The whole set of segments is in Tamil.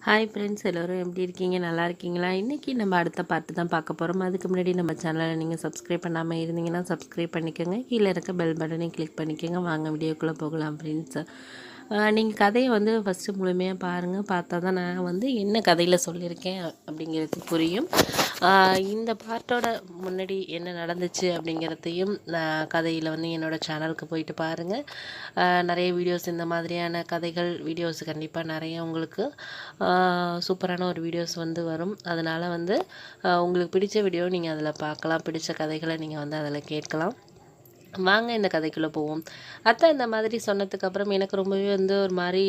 ஹாய் ஃப்ரெண்ட்ஸ், எல்லோரும் எப்படி இருக்கீங்க? நல்லா இருக்கீங்களா? இன்றைக்கி நம்ம அடுத்த பாட்டு தான் பார்க்க போகிறோம். அதுக்கு முன்னாடி நம்ம சேனலை நீங்கள் சப்ஸ்கிரைப் பண்ணாமல் இருந்தீங்கன்னா சப்ஸ்கிரைப் பண்ணிக்கோங்க. கீழே இருக்க பெல் பட்டனையும் கிளிக் பண்ணிக்கோங்க. வாங்க வீடியோக்குள்ளே போகலாம் ஃப்ரெண்ட்ஸ். நீங்கள் கதையை வந்து ஃபஸ்ட்டு முழுமையாக பாருங்கள். பார்த்தா தான் நான் வந்து என்ன கதையில் சொல்லியிருக்கேன் அப்படிங்கிறது புரியும். இந்த பாட்டோட முன்னாடி என்ன நடந்துச்சு அப்படிங்கிறதையும் நான் கதையில் வந்து என்னோடய சேனலுக்கு போயிட்டு பாருங்கள். நிறைய வீடியோஸ் இந்த மாதிரியான கதைகள் வீடியோஸ் கண்டிப்பாக நிறைய உங்களுக்கு சூப்பரான ஒரு வீடியோஸ் வந்து வரும். அதனால் வந்து உங்களுக்கு பிடிச்ச வீடியோ நீங்கள் அதில் பார்க்கலாம். பிடிச்ச கதைகளை நீங்கள் வந்து அதில் கேட்கலாம். வாங்க இந்த கதைக்குள்ளே போவோம். அத்தை இந்த மாதிரி சொன்னதுக்கப்புறம் எனக்கு ரொம்பவே வந்து ஒரு மாதிரி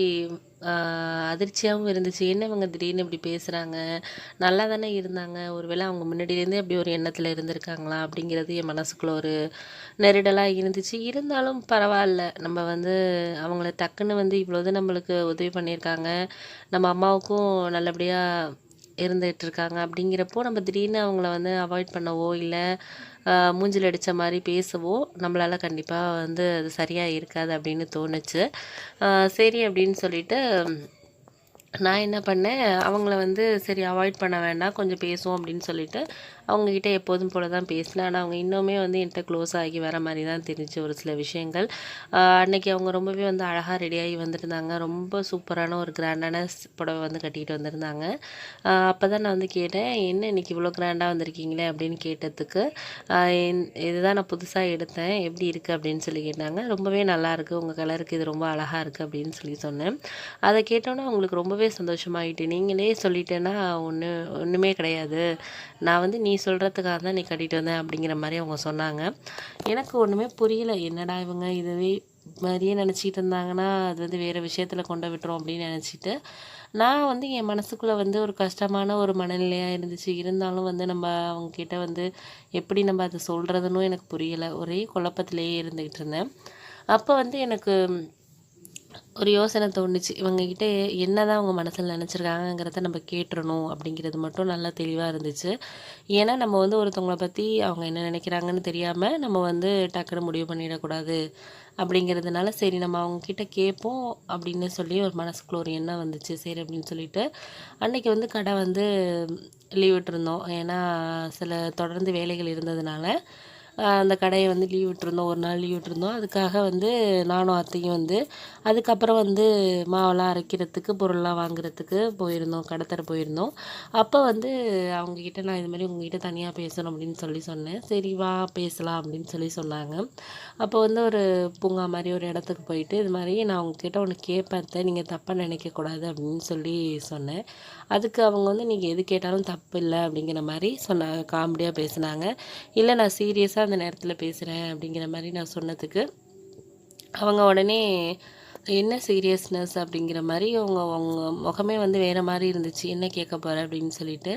அதிர்ச்சியாகவும் இருந்துச்சு. என்ன இவங்க திடீர்னு இப்படி பேசுகிறாங்க, நல்லா தானே இருந்தாங்க, ஒருவேளை அவங்க முன்னாடியிலேருந்தே அப்படி ஒரு எண்ணத்தில் இருந்திருக்காங்களா அப்படிங்கிறது என் மனசுக்குள்ள ஒரு நெருடலாக இருந்துச்சு. இருந்தாலும் பரவாயில்ல, நம்ம வந்து அவங்கள டக்குன்னு வந்து இவ்வளோது நம்மளுக்கு உதவி பண்ணியிருக்காங்க, நம்ம அம்மாவுக்கும் நல்லபடியாக இருந்துகிட்டு இருக்காங்க அப்படிங்கிறப்போ நம்ம திடீர்னு அவங்கள வந்து அவாய்ட் பண்ணவோ இல்லை மூஞ்சில் அடித்த மாதிரி பேசவோ நம்மளால் கண்டிப்பாக வந்து அது சரியாக இருக்காது அப்படின்னு தோணுச்சு. சரி அப்படின்னு சொல்லிட்டு நான் என்ன பண்ணேன், அவங்கள வந்து சரி அவாய்ட் பண்ண வேண்டாம், கொஞ்சம் பேசுவோம் அப்படின்னு சொல்லிட்டு அவங்கக்கிட்ட எப்போதும் போல தான் பேசினேன். ஆனால் அவங்க இன்னுமே வந்து என்கிட்ட க்ளோஸ் ஆகி வர மாதிரி தான் தெரிஞ்சு ஒரு சில விஷயங்கள். அன்றைக்கி அவங்க ரொம்பவே வந்து அழகாக ரெடியாகி வந்துருந்தாங்க. ரொம்ப சூப்பரான ஒரு கிராண்டான புடவை வந்து கட்டிக்கிட்டு வந்திருந்தாங்க. அப்போ தான் நான் வந்து கேட்டேன், என்ன இன்றைக்கி இவ்வளோ கிராண்டாக வந்திருக்கீங்களே அப்படின்னு கேட்டதுக்கு, இதுதான் நான் புதுசாக எடுத்தேன், எப்படி இருக்குது அப்படின்னு சொல்லி கேட்டாங்க. ரொம்பவே நல்லாயிருக்கு, உங்கள் கலருக்கு இது ரொம்ப அழகாக இருக்குது அப்படின்னு சொல்லி சொன்னேன். அதை கேட்டோன்னே அவங்களுக்கு ரொம்பவே சந்தோஷமாயிட்டு, நீங்களே சொல்லிட்டேன்னா ஒன்றுமே கிடையாது, நான் வந்து நீ சொல்கிறதுக்காக தான் நீ கட்டிட்டு வந்தேன் அப்படிங்கிற மாதிரி அவங்க சொன்னாங்க. எனக்கு ஒன்றுமே புரியல, என்னடா இவங்க இதுவே மாதிரியே நினச்சிக்கிட்டு இருந்தாங்கன்னா அது வந்து வேறு விஷயத்தில் கொண்டு விட்டுரும் அப்படின்னு நினச்சிட்டு நான் வந்து என் மனசுக்குள்ளே வந்து ஒரு கஷ்டமான ஒரு மனநிலையாக இருந்துச்சு. இருந்தாலும் வந்து நம்ம அவங்கக்கிட்ட வந்து எப்படி நம்ம அதை சொல்கிறதுன்னு எனக்கு புரியலை. ஒரே குழப்பத்திலேயே இருந்துக்கிட்டு இருந்தேன். அப்போ வந்து எனக்கு ஒரு யோசனை தோணுச்சு, இவங்ககிட்ட என்ன தான் அவங்க மனசில் நினச்சிருக்காங்கங்கிறத நம்ம கேட்டுறணும் அப்படிங்கிறது மட்டும் நல்லா தெளிவாக இருந்துச்சு. ஏன்னா நம்ம வந்து ஒருத்தவங்கள பற்றி அவங்க என்ன நினைக்கிறாங்கன்னு தெரியாமல் நம்ம வந்து டக்குன்னு முடிவு பண்ணிடக்கூடாது அப்படிங்கிறதுனால சரி நம்ம அவங்கக்கிட்ட கேட்போம் அப்படின்னு சொல்லி ஒரு மனசுக்குள்ள ஒரு எண்ணம் வந்துச்சு. சரி அப்படின்னு சொல்லிட்டு அன்றைக்கி வந்து கடை வந்து லீவ் விட்டுருந்தோம். ஏன்னா சில தொடர்ந்து வேலைகள் இருந்ததுனால அந்த கடையை வந்து லீவ் விட்டுருந்தோம். ஒரு நாள் லீவ் விட்டுருந்தோம். அதுக்காக வந்து நானும் அத்தையும் வந்து அதுக்கப்புறம் வந்து மாவெல்லாம் அரைக்கிறதுக்கு பொருள்லாம் வாங்குறதுக்கு போயிருந்தோம், கடத்தர போயிருந்தோம். அப்போ வந்து அவங்கக்கிட்ட நான் இதுமாதிரி உங்ககிட்ட தனியாக பேசணும் அப்படின்னு சொல்லி சொன்னேன். சரி வா பேசலாம் அப்படின்னு சொல்லி சொன்னாங்க. அப்போ வந்து ஒரு பூங்கா மாதிரி ஒரு இடத்துக்கு போயிட்டு இது மாதிரி நான் உங்ககிட்ட ஒன்று கேட்பேன் அத்தை, நீங்கள் தப்பாக நினைக்கக்கூடாது அப்படின்னு சொல்லி சொன்னேன். அதுக்கு அவங்க வந்து நீங்கள் எது கேட்டாலும் தப்பு இல்லை அப்படிங்கிற மாதிரி சொன்னாங்க, காமெடியாக பேசுனாங்க. இல்லை நான் சீரியஸாக அந்த நேரத்தில் பேசுகிறேன் அப்படிங்கிற மாதிரி நான் சொன்னதுக்கு அவங்க உடனே என்ன சீரியஸ்னஸ் அப்படிங்கிற மாதிரி அவங்க அவங்க முகமே வந்து வேறு மாதிரி இருந்துச்சு. என்ன கேட்க போகிற அப்படின்னு சொல்லிட்டு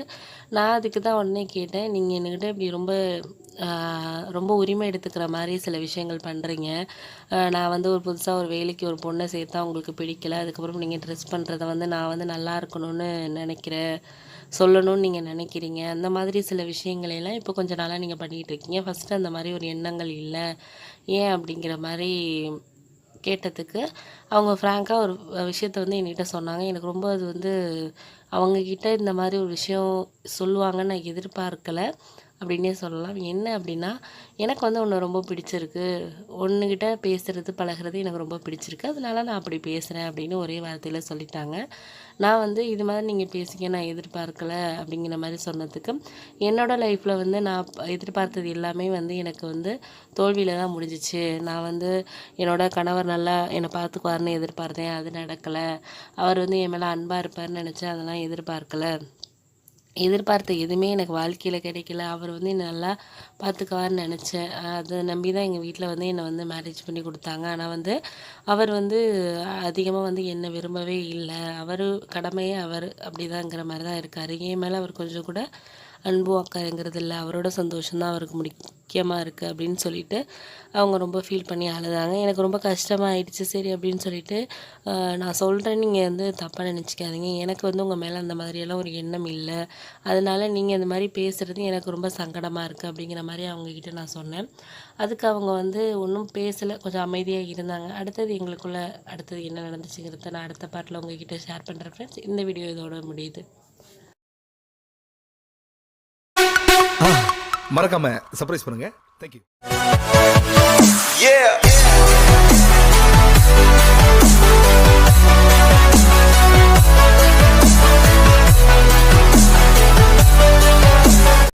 நான் அதுக்கு தான் உடனே கேட்டேன், நீங்கள் என்கிட்ட இப்படி ரொம்ப ரொம்ப உரிமை எடுத்துக்கிற மாதிரி சில விஷயங்கள் பண்ணுறீங்க. நான் வந்து ஒரு புதுசாக ஒரு வேலைக்கு ஒரு பொண்ணை சேர்த்தா உங்களுக்கு பிடிக்கல, அதுக்கப்புறம் நீங்கள் ட்ரெஸ் பண்ணுறத வந்து நான் வந்து நல்லா இருக்கணும்னு நினைக்கிறேன், சொல்லணும்னு நீங்கள் நினைக்கிறீங்க, அந்த மாதிரி சில விஷயங்களையெல்லாம் இப்போ கொஞ்சம் நாளாக நீங்கள் பண்ணிகிட்டு இருக்கீங்க. ஃபஸ்ட்டு அந்த மாதிரி ஒரு எண்ணங்கள் இல்லை, ஏன் அப்படிங்கிற மாதிரி கேட்டதுக்கு அவங்க ஃப்ராங்காக ஒரு விஷயத்த வந்து என்கிட்ட சொன்னாங்க. எனக்கு ரொம்ப அது வந்து அவங்கக்கிட்ட இந்த மாதிரி ஒரு விஷயம் சொல்லுவாங்கன்னு நான் எதிர்பார்க்கல அப்படின்னே சொல்லலாம். என்ன அப்படின்னா, எனக்கு வந்து ஒன்று ரொம்ப பிடிச்சிருக்கு, ஒன்றுகிட்ட பேசுகிறது பழகிறது எனக்கு ரொம்ப பிடிச்சிருக்கு, அதனால நான் அப்படி பேசுகிறேன் அப்படின்னு ஒரே வார்த்தையில் சொல்லிட்டாங்க. நான் வந்து இது மாதிரி நீங்கள் பேசிக்க நான் எதிர்பார்க்கல அப்படிங்கிற மாதிரி சொன்னதுக்கு என்னோடய லைஃப்பில் வந்து நான் எதிர்பார்த்தது எல்லாமே வந்து எனக்கு வந்து தோல்வியில் தான் முடிஞ்சிச்சு. நான் வந்து என்னோடய கணவர் நல்லா என்னை பார்த்துக்குவார்னு எதிர்பார்த்தேன், அது நடக்கலை. அவர் வந்து என் மேலே அன்பாக இருப்பார்னு நினச்சேன், அதெல்லாம் எதிர்பார்க்கலை. எதிர்பார்த்த எதுவுமே எனக்கு வாழ்க்கையில் கிடைக்கல. அவர் வந்து என்னை நல்லா பார்த்துக்குவார்னு நினச்சேன். அதை நம்பி தான் எங்கள் வீட்டில் வந்து என்னை வந்து மேரேஜ் பண்ணி கொடுத்தாங்க. ஆனால் வந்து அவர் வந்து அதிகமாக வந்து என்னை விரும்பவே இல்லை. அவர் கடமையே அவர் அப்படிதாங்கிற மாதிரி தான் இருக்கார். என் மேலே அவர் கொஞ்சம் கூட அன்பும் அக்கறைங்கிறது இல்லை, அவரோட சந்தோஷம் தான் அவருக்கு முக்கியமாக இருக்குது அப்படின்னு சொல்லிட்டு அவங்க ரொம்ப ஃபீல் பண்ணி அழுதாங்க. எனக்கு ரொம்ப கஷ்டமாக ஆயிடுச்சு. சரி அப்படின்னு சொல்லிட்டு நான் சொல்கிறேன், நீங்கள் வந்து தப்பாக நினச்சிக்காதீங்க, எனக்கு வந்து உங்கள் மேலே அந்த மாதிரியெல்லாம் ஒரு எண்ணம் இல்லை, அதனால் நீங்கள் இந்த மாதிரி பேசுகிறது எனக்கு ரொம்ப சங்கடமாக இருக்குது அப்படிங்கிற மாதிரி அவங்கக்கிட்ட நான் சொன்னேன். அதுக்கு அவங்க வந்து ஒன்றும் பேசலை, கொஞ்சம் அமைதியாக இருந்தாங்க. அடுத்தது என்ன நடந்துச்சுங்கிறத நான் அடுத்த பாட்டில் உங்ககிட்ட ஷேர் பண்ணுறேன் ஃப்ரெண்ட்ஸ். இந்த வீடியோ இதோட முடியுது. மறக்காம சர்ப்ரைஸ் பண்ணுங்க. தேங்க்யூ. Yeah.